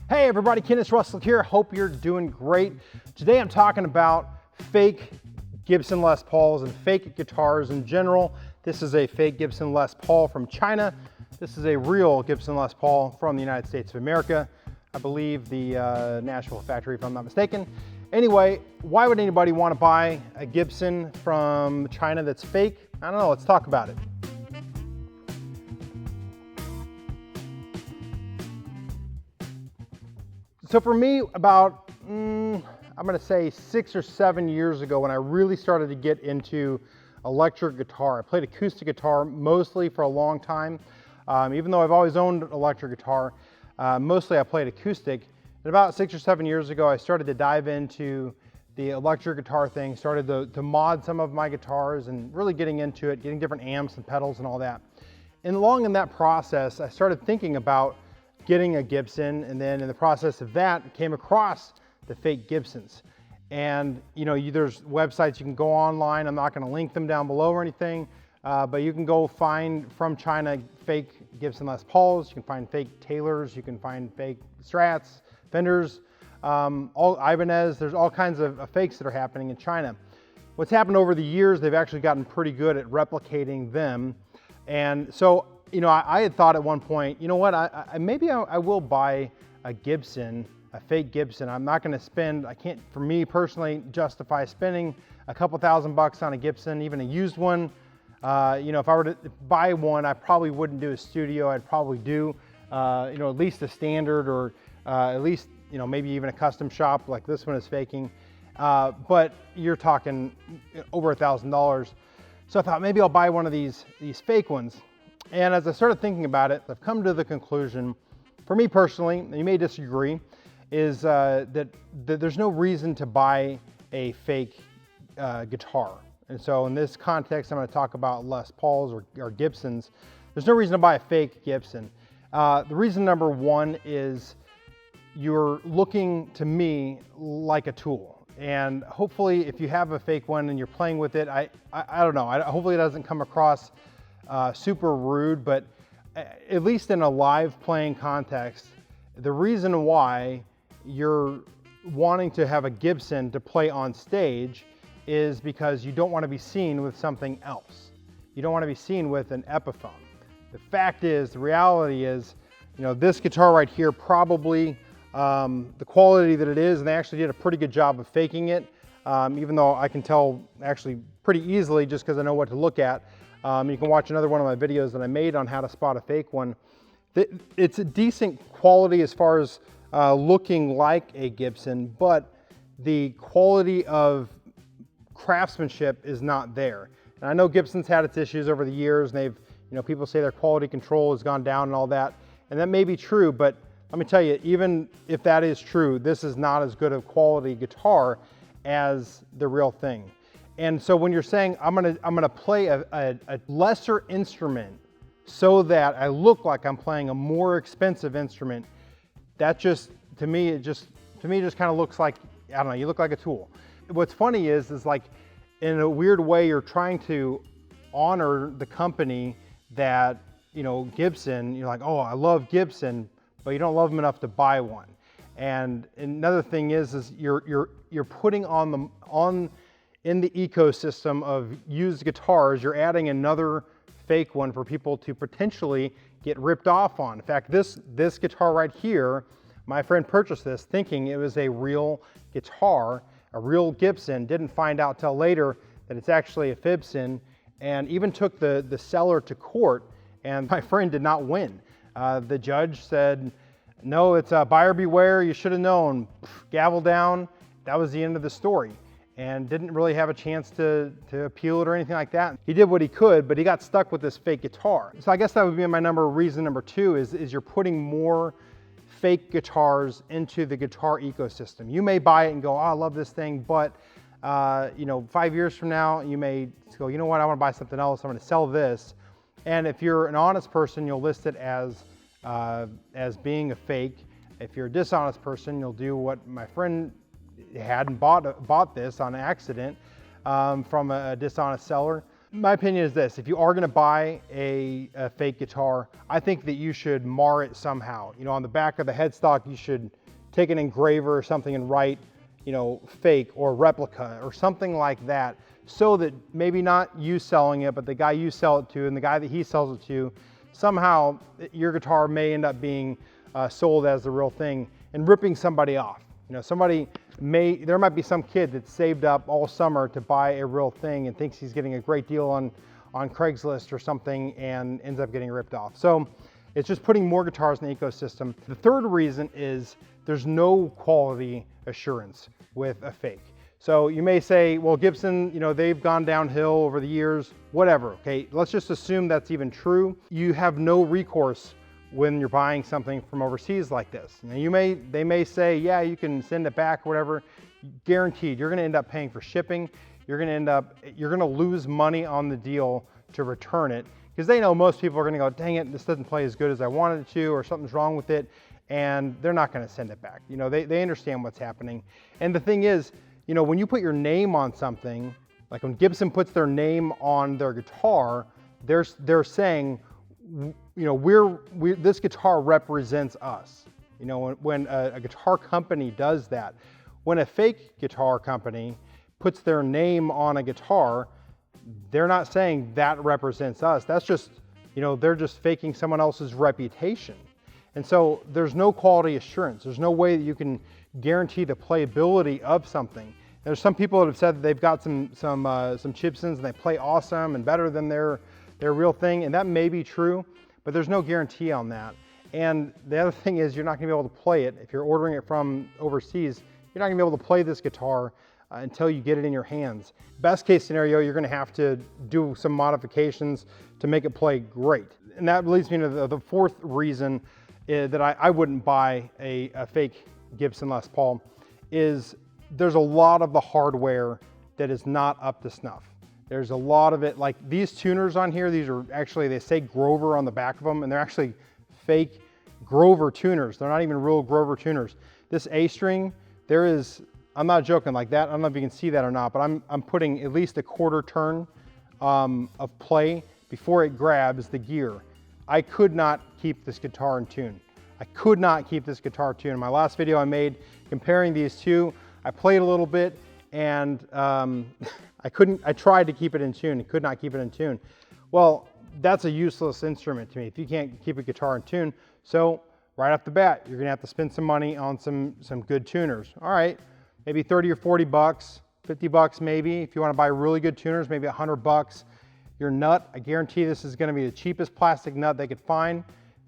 Hey everybody, Kennis Russell here. Hope you're doing great. Today I'm talking about fake Gibson Les Pauls and fake guitars in general. This is a fake Gibson Les Paul from China. This is a real Gibson Les Paul from the United States of America. I believe the Nashville factory, if I'm not mistaken. Anyway, why would anybody want to buy a Gibson from China that's fake? I don't know, let's talk about it. So for me, about, I'm gonna say 6 or 7 years ago when I really started to get into electric guitar. I played acoustic guitar mostly for a long time. Even though I've always owned electric guitar, mostly I played acoustic. And about 6 or 7 years ago, I started to dive into the electric guitar thing, started to mod some of my guitars and really getting into it, getting different amps and pedals and all that. And along in that process, I started thinking about getting a Gibson, and then in the process of that, came across the fake Gibsons. And you know, there's websites you can go online. I'm not going to link them down below or anything, but you can go find from China fake Gibson Les Pauls. You can find fake Taylors. You can find fake Strats, Fenders, all Ibanez. There's all kinds of fakes that are happening in China. What's happened over the years, they've actually gotten pretty good at replicating them. And so, you know, I had thought at one point, you know what, maybe I will buy a Gibson, a fake Gibson. I'm not gonna spend, I can't, for me personally, justify spending a couple $1,000 on a Gibson, even a used one. You know, if I were to buy one, I probably wouldn't do a studio. I'd probably do, you know, at least a standard or at least, you know, maybe even a custom shop like this one is faking. But you're talking over $1,000. So I thought maybe I'll buy one of these fake ones. And as I started thinking about it, I've come to the conclusion, for me personally, and you may disagree, is that there's no reason to buy a fake guitar. And so in this context, I'm going to talk about Les Pauls or Gibsons. There's no reason to buy a fake Gibson. The reason number one is you're looking to me like a tool. And hopefully if you have a fake one and you're playing with it, I don't know, hopefully it doesn't come across super rude, but at least in a live playing context, the reason why you're wanting to have a Gibson to play on stage is because you don't want to be seen with something else. You don't want to be seen with an Epiphone. The fact is, the reality is, you know, this guitar right here, probably the quality that it is, and they actually did a pretty good job of faking it, even though I can tell actually pretty easily just because I know what to look at. You can watch another one of my videos that I made on how to spot a fake one. It's a decent quality as far as looking like a Gibson, but the quality of craftsmanship is not there. And I know Gibson's had its issues over the years, and they've, you know, people say their quality control has gone down and all that, and that may be true, but let me tell you, even if that is true, this is not as good a quality guitar as the real thing. And so when you're saying, I'm gonna play a lesser instrument so that I look like I'm playing a more expensive instrument, that just, to me, it just kind of looks like, I don't know, you look like a tool. What's funny is like, in a weird way, you're trying to honor the company that, you know, Gibson, you're like, oh, I love Gibson, but you don't love them enough to buy one. And another thing is you're putting in the ecosystem of used guitars, you're adding another fake one for people to potentially get ripped off on. In fact, this guitar right here, my friend purchased this thinking it was a real guitar, a real Gibson, didn't find out till later that it's actually a Fibson, and even took the seller to court, and my friend did not win. The judge said, no, it's a buyer beware, you should have known. Gavel down, that was the end of the story. And didn't really have a chance to appeal it or anything like that. He did what he could, but he got stuck with this fake guitar. So I guess that would be my reason number two is you're putting more fake guitars into the guitar ecosystem. You may buy it and go, oh, I love this thing, but you know, 5 years from now, you may go, you know what, I want to buy something else, I'm going to sell this. And if you're an honest person, you'll list it as being a fake. If you're a dishonest person, you'll do what my friend had and bought this on accident from a dishonest seller. My opinion is this: if you are going to buy a fake guitar, I think that you should mar it somehow. You know, on the back of the headstock, you should take an engraver or something and write, you know, fake or replica or something like that, so that maybe not you selling it, but the guy you sell it to and the guy that he sells it to, somehow your guitar may end up being sold as the real thing and ripping somebody off. You know, there might be some kid that saved up all summer to buy a real thing and thinks he's getting a great deal on Craigslist or something and ends up getting ripped off. So it's just putting more guitars in the ecosystem. The third reason is there's no quality assurance with a fake. So you may say, well, Gibson, you know, they've gone downhill over the years, whatever, okay? Let's just assume that's even true. You have no recourse when you're buying something from overseas like this. You know, they may say, yeah, you can send it back or whatever. Guaranteed, you're gonna end up paying for shipping. You're gonna lose money on the deal to return it, because they know most people are gonna go, dang it, this doesn't play as good as I wanted it to, or something's wrong with it, and they're not gonna send it back. You know, they understand what's happening. And the thing is, you know, when you put your name on something, like when Gibson puts their name on their guitar, they're saying, you know, this guitar represents us. You know, when a guitar company does that. When a fake guitar company puts their name on a guitar, they're not saying that represents us. That's just, you know, they're just faking someone else's reputation. And so there's no quality assurance. There's no way that you can guarantee the playability of something. There's some people that have said that they've got some Gibsons and they play awesome and better than their real thing, and that may be true, but there's no guarantee on that. And the other thing is, you're not gonna be able to play it. If you're ordering it from overseas, you're not gonna be able to play this guitar until you get it in your hands. Best case scenario, you're gonna have to do some modifications to make it play great. And that leads me to the fourth reason that I wouldn't buy a fake Gibson Les Paul, is there's a lot of the hardware that is not up to snuff. There's a lot of it, like these tuners on here, these are actually, they say Grover on the back of them, and they're actually fake Grover tuners. They're not even real Grover tuners. This A string, there is, I'm not joking like that. I don't know if you can see that or not, but I'm putting at least a quarter turn of play before it grabs the gear. I could not keep this guitar in tune. I could not keep this guitar tuned. In my last video I made comparing these two, I played a little bit and I tried to keep it in tune and could not keep it in tune. Well, that's a useless instrument to me if you can't keep a guitar in tune. So right off the bat, you're gonna have to spend some money on some good tuners. All right, maybe 30 or 40 bucks, 50 bucks maybe. If you wanna buy really good tuners, maybe 100 bucks. Your nut, I guarantee this is gonna be the cheapest plastic nut they could find.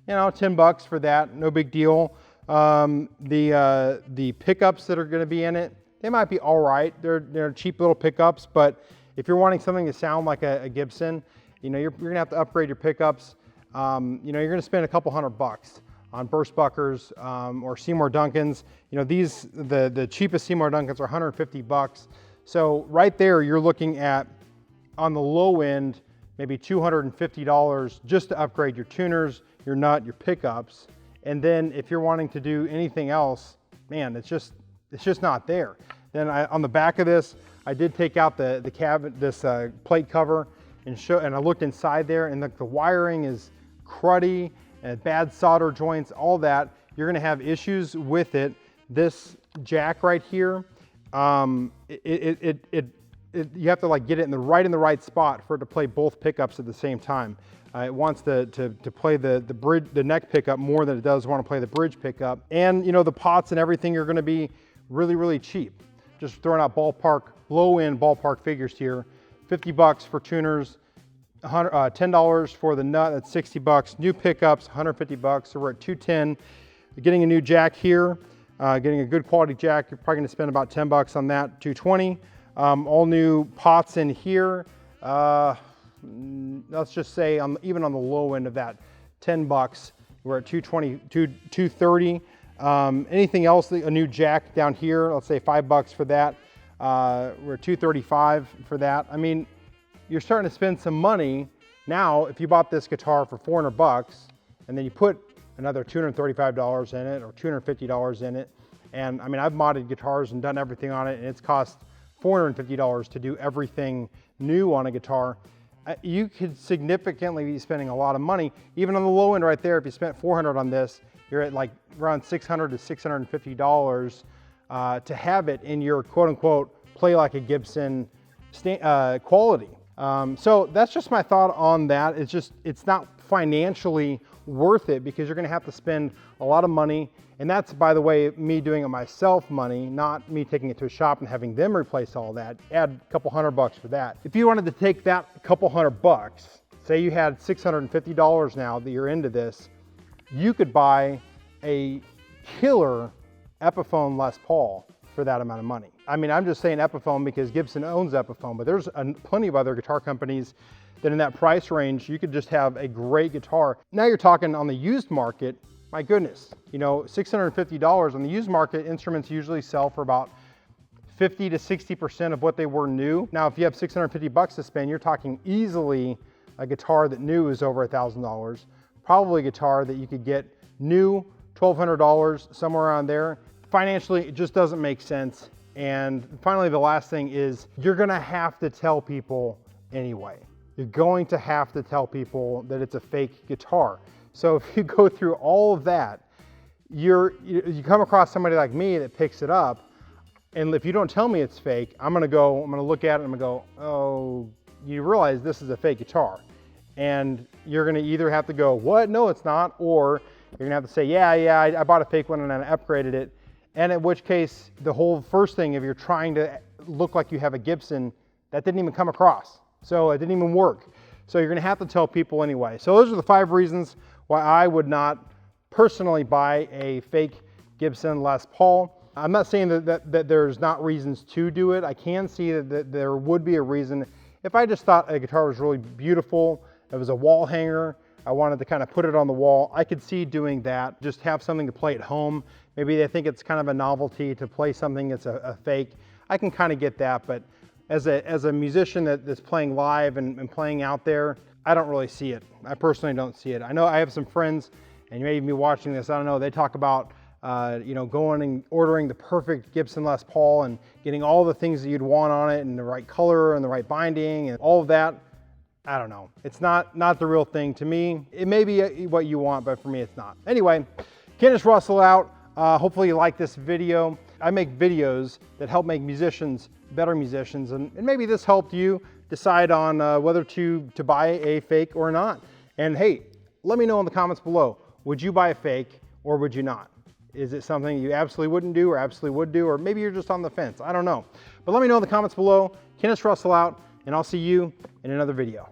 You know, 10 bucks for that, no big deal. The pickups that are gonna be in it, they might be all right. They're cheap little pickups, but if you're wanting something to sound like a Gibson, you know, you're gonna have to upgrade your pickups. You know, you're gonna spend a couple $100 on burst buckers or Seymour Duncans. You know, the cheapest Seymour Duncans are 150 bucks. So right there, you're looking at, on the low end, maybe $250 just to upgrade your tuners, your nut, your pickups. And then if you're wanting to do anything else, man, it's just not there. Then on the back of this, I did take out the cabin, this plate cover, and I looked inside there, and the wiring is cruddy and bad solder joints, all that. You're gonna have issues with it. This jack right here, you have to like get it in the right spot for it to play both pickups at the same time. It wants to play the bridge, the neck pickup more than it does want to play the bridge pickup. And you know, the pots and everything are going to be really, really cheap. Just throwing out ballpark, low-end ballpark figures here. 50 bucks for tuners, $10 for the nut, that's 60 bucks. New pickups, 150 bucks, so we're at 210. Getting a new jack here, getting a good quality jack, you're probably gonna spend about 10 bucks on that, 220. All new pots in here. Let's just say even on the low end of that, 10 bucks, we're at 220, 230. Anything else, a new jack down here, let's say 5 bucks for that. We're at 235 for that. I mean, you're starting to spend some money. Now, if you bought this guitar for 400 bucks and then you put another $235 in it or $250 in it, and I mean, I've modded guitars and done everything on it, and it's cost $450 to do everything new on a guitar. you could significantly be spending a lot of money. Even on the low end right there, if you spent $400 on this, you're at like around $600 to $650 to have it in your quote unquote play like a Gibson quality. So that's just my thought on that. It's not financially worth it because you're gonna have to spend a lot of money. And that's, by the way, me doing it myself money, not me taking it to a shop and having them replace all that. Add a couple $100 for that. If you wanted to take that couple $100, say you had $650 now that you're into this, you could buy a killer Epiphone Les Paul for that amount of money. I mean, I'm just saying Epiphone because Gibson owns Epiphone, but there's plenty of other guitar companies that in that price range, you could just have a great guitar. Now you're talking on the used market, my goodness, you know, $650 on the used market, instruments usually sell for about 50 to 60% of what they were new. Now, if you have $650 to spend, you're talking easily a guitar that new is over $1,000, probably a guitar that you could get new, $1,200, somewhere around there. Financially, it just doesn't make sense. And finally, the last thing is you're gonna have to tell people anyway. You're going to have to tell people that it's a fake guitar. So if you go through all of that, you come across somebody like me that picks it up, and if you don't tell me it's fake, I'm gonna look at it and I'm gonna go, oh, you realize this is a fake guitar. And you're gonna either have to go, what? No, it's not. Or you're gonna have to say, yeah, I bought a fake one and I upgraded it. And in which case, the whole first thing, if you're trying to look like you have a Gibson, that didn't even come across. So it didn't even work. So you're gonna have to tell people anyway. So those are the 5 reasons why I would not personally buy a fake Gibson Les Paul. I'm not saying that there's not reasons to do it. I can see that there would be a reason. If I just thought a guitar was really beautiful, it was a wall hanger, I wanted to kind of put it on the wall, I could see doing that. Just have something to play at home. Maybe they think it's kind of a novelty to play something that's a fake. I can kind of get that, but as a musician that's playing live and playing out there, I don't really see it. I personally don't see it. I know I have some friends, and you may even be watching this, I don't know, they talk about you know, going and ordering the perfect Gibson Les Paul and getting all the things that you'd want on it and the right color and the right binding and all of that. I don't know. It's not the real thing to me. It may be what you want, but for me, it's not. Anyway, Kennis Russell out. Hopefully you like this video. I make videos that help make musicians better musicians, and maybe this helped you decide on whether to buy a fake or not. And hey, let me know in the comments below. Would you buy a fake or would you not? Is it something you absolutely wouldn't do or absolutely would do, or maybe you're just on the fence? I don't know. But let me know in the comments below. Kennis Russell out, and I'll see you in another video.